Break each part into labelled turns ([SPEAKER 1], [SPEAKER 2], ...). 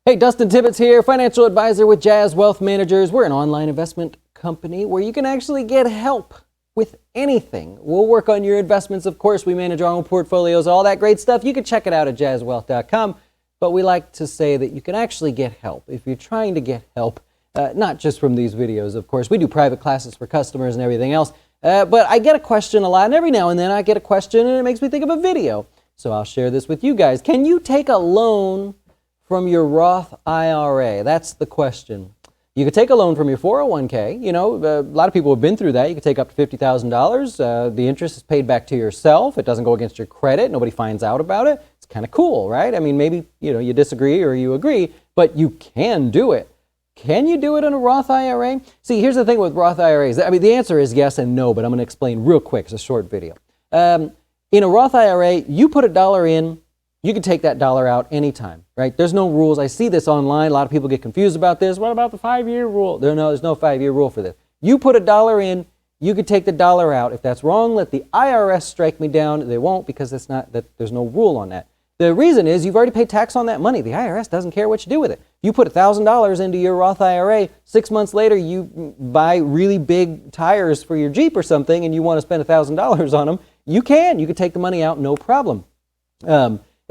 [SPEAKER 1] Hey, Dustin Tibbetts here, financial advisor with Jazz Wealth Managers. We're an online investment company where you can actually get help with anything. We'll work on your investments. Of course, we manage our own portfolios, all that great stuff. You can check it out at jazzwealth.com. But we like to say that you can actually get help if you're trying to get help, not just from these videos, of course. We do private classes for customers and everything else. But I get a question a lot, and every now and then I get a question and it makes me think of a video. So I'll share this with you guys. Can you take a loan from your Roth IRA? That's the question. You could take a loan from your 401k. You know, a lot of people have been through that. You could take up to $50,000. The interest is paid back to yourself. It doesn't go against your credit. Nobody finds out about it. It's kind of cool, right? I mean, maybe, you disagree or you agree, but you can do it. Can you do it in a Roth IRA? See, here's the thing with Roth IRAs. I mean, the answer is yes and no, but I'm going to explain real quick. It's a short video. In a Roth IRA, you put $1 in, you can take that $1 out anytime, right? There's no rules. I see this online. A lot of people get confused about this. What about the 5-year rule? There's no 5-year rule for this. You put $1 in, you could take the $1 out. If that's wrong, let the IRS strike me down. They won't, because there's no rule on that. The reason is you've already paid tax on that money. The IRS doesn't care what you do with it. You put $1,000 into your Roth IRA, 6 months later you buy really big tires for your Jeep or something and you want to spend $1,000 on them, you can take the money out, no problem.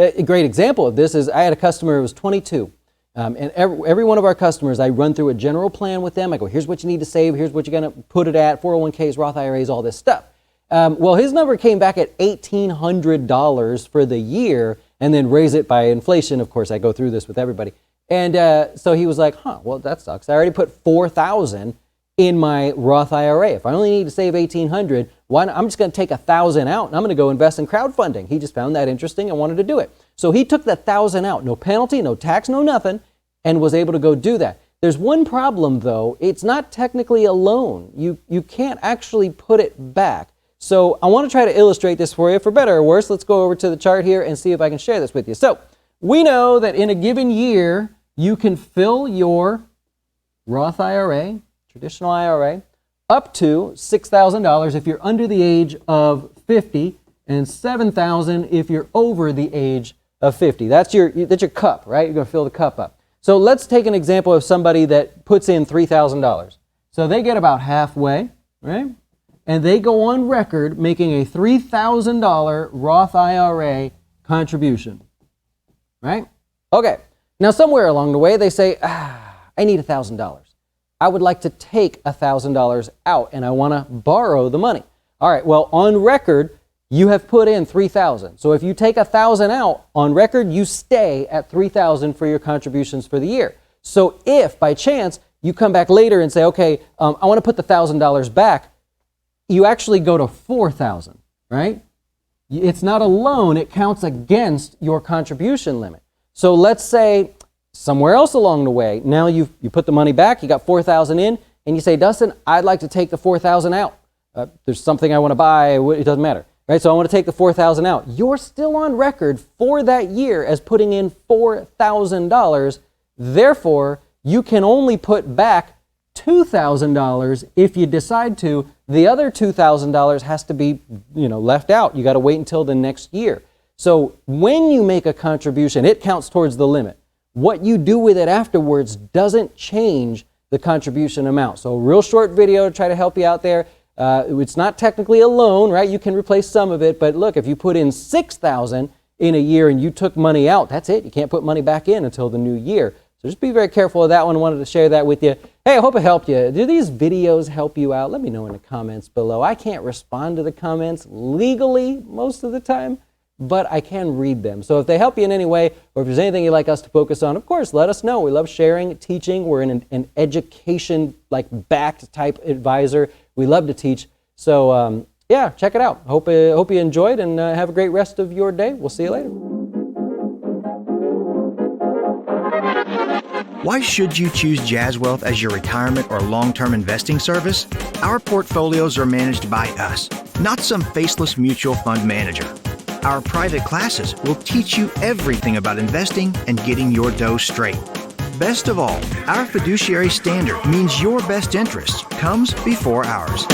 [SPEAKER 1] A great example of this is I had a customer who was 22. And every one of our customers, I run through a general plan with them. I go, here's what you need to save, here's what you're going to put it at, 401ks, Roth IRAs, all this stuff. Well, his number came back at $1,800 for the year, and then raise it by inflation. Of course, I go through this with everybody. And so he was like, well, that sucks. I already put $4,000 in my Roth IRA. If I only need to save $1,800, why not? I'm just going to take $1,000 out and I'm going to go invest in crowdfunding. He just found that interesting and wanted to do it. So he took that $1,000 out, no penalty, no tax, no nothing, and was able to go do that. There's one problem though. It's not technically a loan. You can't actually put it back. So I want to try to illustrate this for you, for better or worse. Let's go over to the chart here and see if I can share this with you. So we know that in a given year, you can fill your Roth IRA, traditional IRA, up to $6,000 if you're under the age of 50 and $7,000 if you're over the age of 50. That's your cup, right? You're going to fill the cup up. So let's take an example of somebody that puts in $3,000. So they get about halfway, right? And they go on record making a $3,000 Roth IRA contribution, right? Okay. Now, somewhere along the way, they say, I need $1,000. I would like to take $1,000 out, and I want to borrow the money. All right, well, on record, you have put in $3,000. So if you take $1,000 out, on record, you stay at $3,000 for your contributions for the year. So if, by chance, you come back later and say, okay, I want to put the $1,000 back, you actually go to $4,000, right? It's not a loan. It counts against your contribution limit. So let's say somewhere else along the way, now you put the money back, you got $4,000 in, and you say, Dustin, I'd like to take the $4,000 out. There's something I want to buy, it doesn't matter, right? So I want to take the $4,000 out. You're still on record for that year as putting in $4,000. Therefore, you can only put back $2,000 if you decide to. The other $2,000 has to be, left out. You got to wait until the next year. So when you make a contribution, it counts towards the limit. What you do with it afterwards doesn't change the contribution amount. So a real short video to try to help you out there. It's not technically a loan, right? You can replace some of it, but look, if you put in $6,000 in a year and you took money out, that's it. You can't put money back in until the new year. So just be very careful of that one. I wanted to share that with you. Hey, I hope it helped you. Do these videos help you out? Let me know in the comments below. I can't respond to the comments legally most of the time, but I can read them. So if they help you in any way, or if there's anything you'd like us to focus on, of course, let us know. We love sharing, teaching. We're an education, backed type advisor. We love to teach. So yeah, check it out. Hope you enjoyed, and have a great rest of your day. We'll see you later.
[SPEAKER 2] Why should you choose Jazz Wealth as your retirement or long-term investing service? Our portfolios are managed by us, not some faceless mutual fund manager. Our private classes will teach you everything about investing and getting your dough straight. Best of all, our fiduciary standard means your best interest comes before ours.